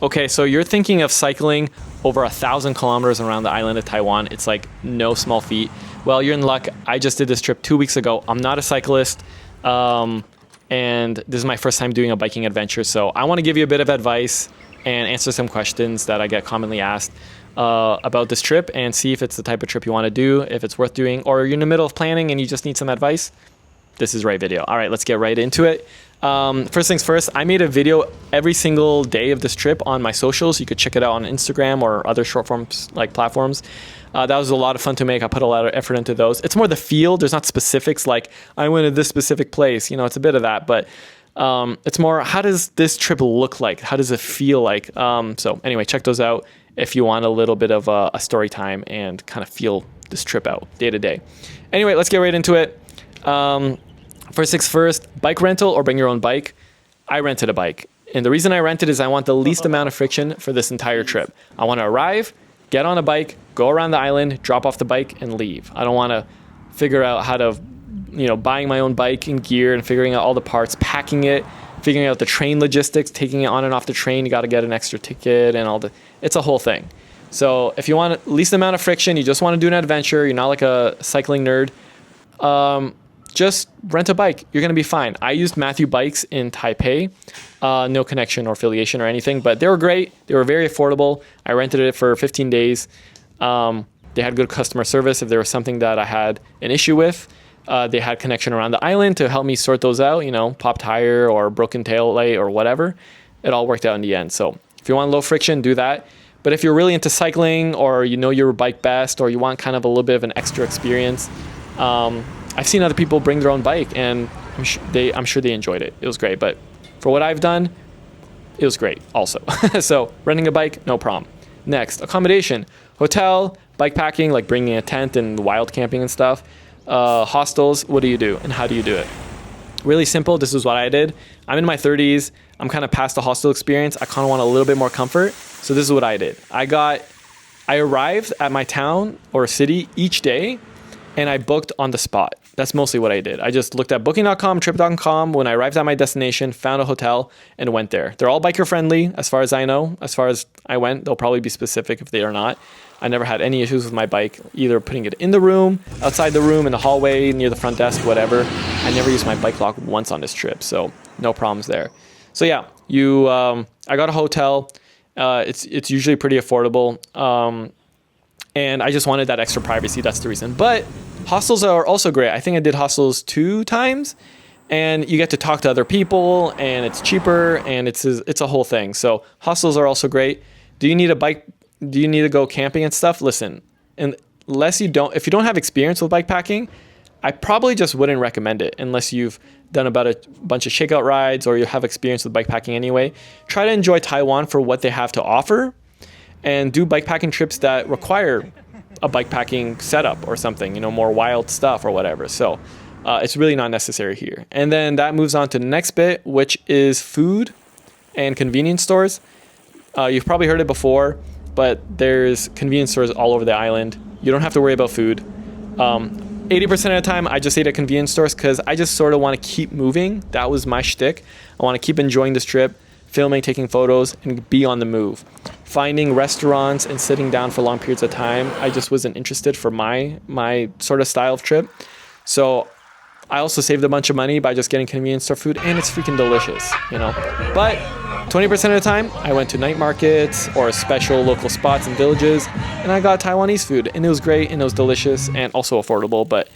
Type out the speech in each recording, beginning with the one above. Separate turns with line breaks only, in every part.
Okay, so you're thinking of cycling over 1,000 kilometers around the island of Taiwan. It's like no small feat. Well, you're in luck. I just did this trip 2 weeks ago. I'm not a cyclist, and this is my first time doing a biking adventure. So I want to give you a bit of advice and answer some questions that I get commonly asked about this trip and see if it's the type of trip you want to do, if it's worth doing, or you're in the middle of planning and you just need some advice. This is the right video. All right, let's get right into it. First things first, I made a video every single day of this trip on my socials. You could check it out on Instagram or other short forms like platforms. That was a lot of fun to make. I put a lot of effort into those. It's more the feel. There's not specifics like I went to this specific place. You know, it's a bit of that, but it's more how does this trip look like? How does it feel like? So anyway, check those out if you want a little bit of a story time and kind of feel this trip out day to day. Anyway, let's get right into it. First things first, bike rental or bring your own bike. I rented a bike. And the reason I rented is I want the least amount of friction for this entire trip. I want to arrive, get on a bike, go around the island, drop off the bike and leave. I don't want to figure out how to, buying my own bike and gear and figuring out all the parts, packing it, figuring out the train logistics, taking it on and off the train. You got to get an extra ticket and it's a whole thing. So if you want least amount of friction, you just want to do an adventure, you're not like a cycling nerd, just rent a bike. You're going to be fine. I used Matthew Bikes in Taipei. No connection or affiliation or anything, but they were great. They were very affordable. I rented it for 15 days. They had good customer service. If there was something that I had an issue with, they had connection around the island to help me sort those out, pop tire or broken tail light or whatever. It all worked out in the end. So if you want low friction, do that. But if you're really into cycling or your bike best or you want kind of a little bit of an extra experience, I've seen other people bring their own bike and I'm sure they enjoyed it. It was great. But for what I've done, it was great also. So renting a bike, no problem. Next, accommodation, hotel, bike packing, like bringing a tent and wild camping and stuff. Hostels, what do you do and how do you do it? Really simple. This is what I did. I'm in my 30s. I'm kind of past the hostel experience. I kind of want a little bit more comfort. So this is what I did. I arrived at my town or city each day and I booked on the spot. That's mostly what I did. I just looked at booking.com, trip.com. When I arrived at my destination, found a hotel and went there. They're all biker friendly as far as I know. As far as I went, they'll probably be specific if they are not. I never had any issues with my bike, either putting it in the room, outside the room, in the hallway, near the front desk, whatever. I never used my bike lock once on this trip, so no problems there. So yeah, I got a hotel. It's usually pretty affordable. And I just wanted that extra privacy. That's the reason. But hostels are also great. I think I did hostels 2 times and you get to talk to other people and it's cheaper and it's a whole thing. So hostels are also great. Do you need a bike? Do you need to go camping and stuff? Listen, if you don't have experience with bike packing, I probably just wouldn't recommend it unless you've done about a bunch of shakeout rides or you have experience with bike packing anyway. Try to enjoy Taiwan for what they have to offer. And do bikepacking trips that require a bikepacking setup or something, more wild stuff or whatever. So it's really not necessary here. And then that moves on to the next bit, which is food and convenience stores. You've probably heard it before, but there's convenience stores all over the island. You don't have to worry about food. 80% of the time, I just ate at convenience stores because I just sort of want to keep moving. That was my shtick. I want to keep enjoying this trip, filming, taking photos, and be on the move. Finding restaurants and sitting down for long periods of time, I just wasn't interested for my sort of style of trip. So I also saved a bunch of money by just getting convenience store food, and it's freaking delicious, But 20% of the time, I went to night markets or special local spots and villages, and I got Taiwanese food, and it was great, and it was delicious, and also affordable. But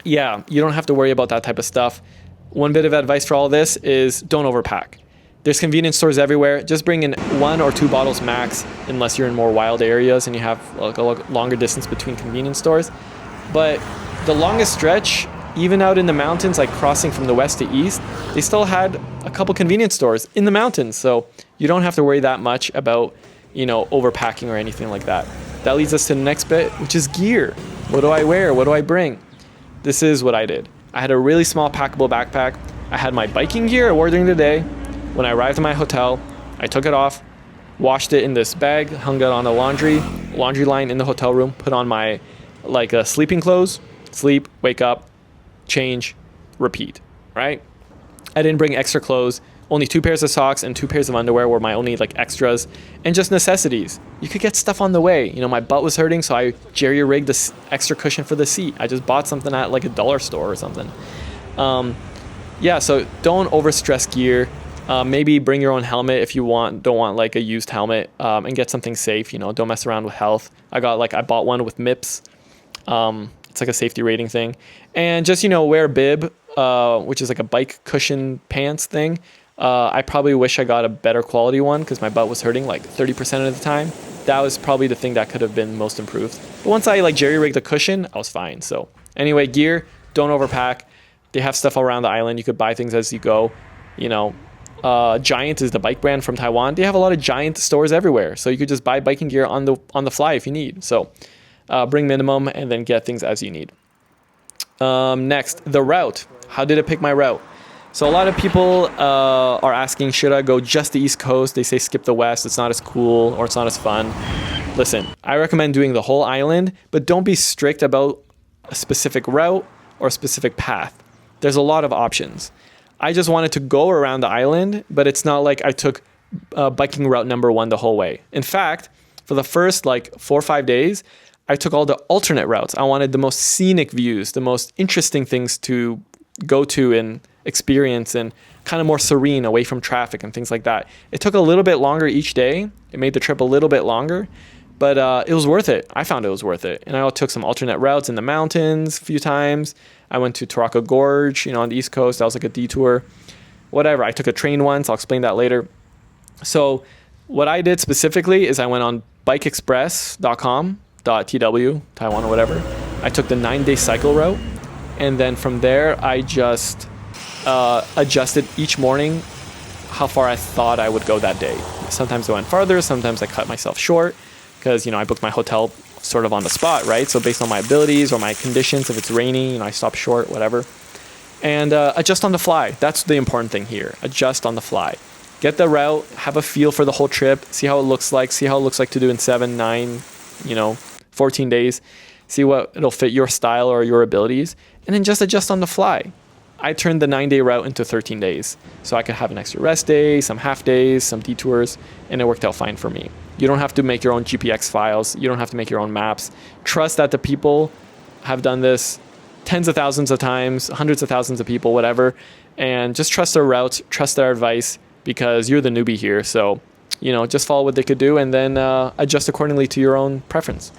yeah, you don't have to worry about that type of stuff. One bit of advice for all of this is don't overpack. There's convenience stores everywhere. Just bring in 1 or 2 bottles max, unless you're in more wild areas and you have like a longer distance between convenience stores. But the longest stretch, even out in the mountains, like crossing from the west to east, they still had a couple convenience stores in the mountains. So you don't have to worry that much about, overpacking or anything like that. That leads us to the next bit, which is gear. What do I wear? What do I bring? This is what I did. I had a really small packable backpack. I had my biking gear I wore during the day. When I arrived at my hotel, I took it off, washed it in this bag, hung it on a laundry line in the hotel room, put on my sleeping clothes, sleep, wake up, change, repeat, right? I didn't bring extra clothes Only 2 pairs of socks and 2 pairs of underwear were my only like extras, and just necessities. You could get stuff on the way. You know, my butt was hurting, so I jerry-rigged this extra cushion for the seat. I just bought something at like a dollar store or something. Yeah, so don't overstress gear. Maybe bring your own helmet if you don't want like a used helmet, and get something safe. You know, don't mess around with health. I bought one with MIPS. It's like a safety rating thing, and just, you know, wear a bib, which is like a bike cushion pants thing. I probably wish I got a better quality one because my butt was hurting like 30% of the time. That was probably the thing that could have been most improved. But once I like jerry rigged the cushion, I was fine. So anyway, gear, don't overpack. They have stuff around the island. You could buy things as you go. You know, Giant is the bike brand from Taiwan. They have a lot of Giant stores everywhere. So you could just buy biking gear on the fly if you need. So bring minimum and then get things as you need. Next, the route. How did I pick my route? So a lot of people are asking, should I go just the East Coast? They say skip the West. It's not as cool or it's not as fun. Listen, I recommend doing the whole island, but don't be strict about a specific route or a specific path. There's a lot of options. I just wanted to go around the island, but it's not like I took biking route number 1 the whole way. In fact, for the first like 4 or 5 days, I took all the alternate routes. I wanted the most scenic views, the most interesting things to go to and experience, and kind of more serene, away from traffic and things like that. It took a little bit longer each day. It made the trip a little bit longer, but it was worth it. I found it was worth it. And I took some alternate routes in the mountains a few times. I went to Taroko Gorge, you know, on the East Coast. That was like a detour. Whatever. I took a train once. I'll explain that later. So what I did specifically is I went on bikeexpress.com.tw, Taiwan or whatever. I took the 9-day cycle route. And then from there, I just adjusted each morning how far I thought I would go that day. Sometimes I went farther, sometimes I cut myself short because, you know, I booked my hotel sort of on the spot, right? So based on my abilities or my conditions, if it's raining, you know, I stop short, whatever. And adjust on the fly. That's the important thing here. Adjust on the fly. Get the route, have a feel for the whole trip, see how it looks like to do in 7, 9, 14 days. See what it'll fit your style or your abilities, and then just adjust on the fly. I turned the 9-day route into 13 days, so I could have an extra rest day, some half days, some detours, and it worked out fine for me. You don't have to make your own GPX files. You don't have to make your own maps. Trust that the people have done this tens of thousands of times, hundreds of thousands of people, whatever, and just trust their routes, trust their advice, because you're the newbie here. So, just follow what they could do and then adjust accordingly to your own preference.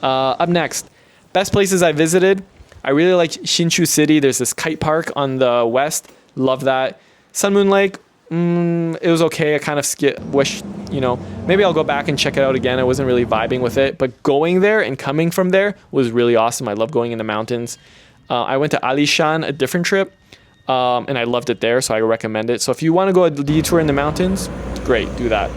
Up next, best places I visited. I really like Hsinchu City. There's this kite park on the west. Love that. Sun Moon Lake, it was okay. I kind of wish, maybe I'll go back and check it out again. I wasn't really vibing with it. But going there and coming from there was really awesome. I love going in the mountains. I went to Alishan, a different trip, and I loved it there, so I recommend it. So if you want to go a detour in the mountains, great, do that.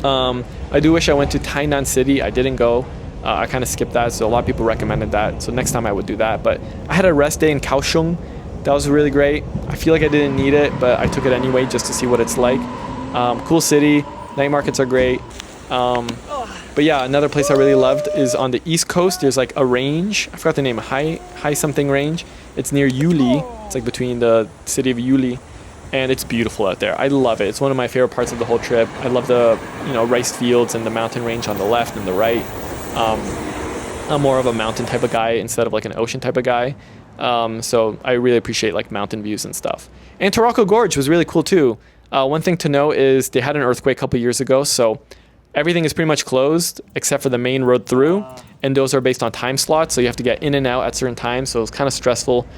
I do wish I went to Tainan City. I didn't go. I kind of skipped that, so a lot of people recommended that. So next time I would do that. But I had a rest day in Kaohsiung. That was really great. I feel like I didn't need it, but I took it anyway just to see what it's like. Cool city. Night markets are great. But yeah, another place I really loved is on the East Coast. There's like a range. I forgot the name. High something range. It's near Yuli. It's like between the city of Yuli. And it's beautiful out there. I love it. It's one of my favorite parts of the whole trip. I love the rice fields and the mountain range on the left and the right. I'm more of a mountain type of guy instead of like an ocean type of guy. So I really appreciate like mountain views and stuff. And Taroko Gorge was really cool too. One thing to know is they had an earthquake a couple years ago, so everything is pretty much closed except for the main road through, and those are based on time slots, so you have to get in and out at certain times, so it's kind of stressful.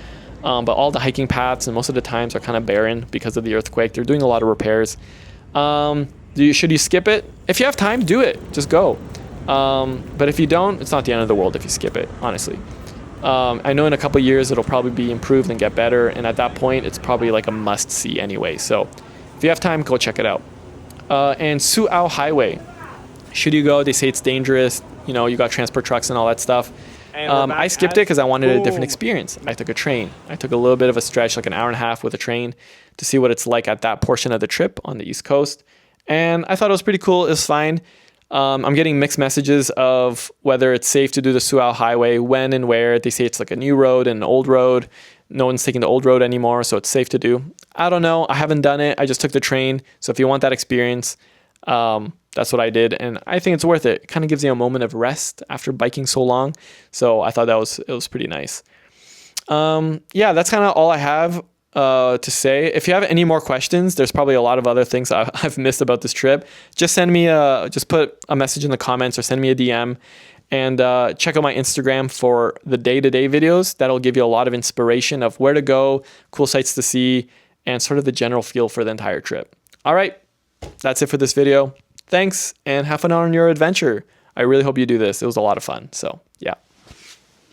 But all the hiking paths and most of the times are kind of barren because of the earthquake. They're doing a lot of repairs. Should you skip it? If you have time, do it. Just go. But if you don't, it's not the end of the world if you skip it, honestly. I know in a couple years it'll probably be improved and get better, and at that point it's probably like a must-see anyway. So if you have time, go check it out. And Suao Highway. Should you go? They say it's dangerous. You got transport trucks and all that stuff. I skipped it because I wanted a different experience. I took a train. I took a little bit of a stretch, like an hour and a half with a train to see what it's like at that portion of the trip on the East Coast. And I thought it was pretty cool. It was fine. I'm getting mixed messages of whether it's safe to do the Suao Highway, when and where. They say it's like a new road and an old road. No one's taking the old road anymore, so it's safe to do. I don't know. I haven't done it. I just took the train. So if you want that experience, that's what I did. And I think it's worth it. It kind of gives you a moment of rest after biking so long. So I thought it was pretty nice. Yeah, that's kind of all I have to say. If you have any more questions, there's probably a lot of other things I've missed about this trip. Just just put a message in the comments or send me a DM, and check out my Instagram for the day-to-day videos. That'll give you a lot of inspiration of where to go, cool sights to see, and sort of the general feel for the entire trip. All right, that's it for this video. Thanks, and have fun on your adventure. I really hope you do this. It was a lot of fun. So yeah.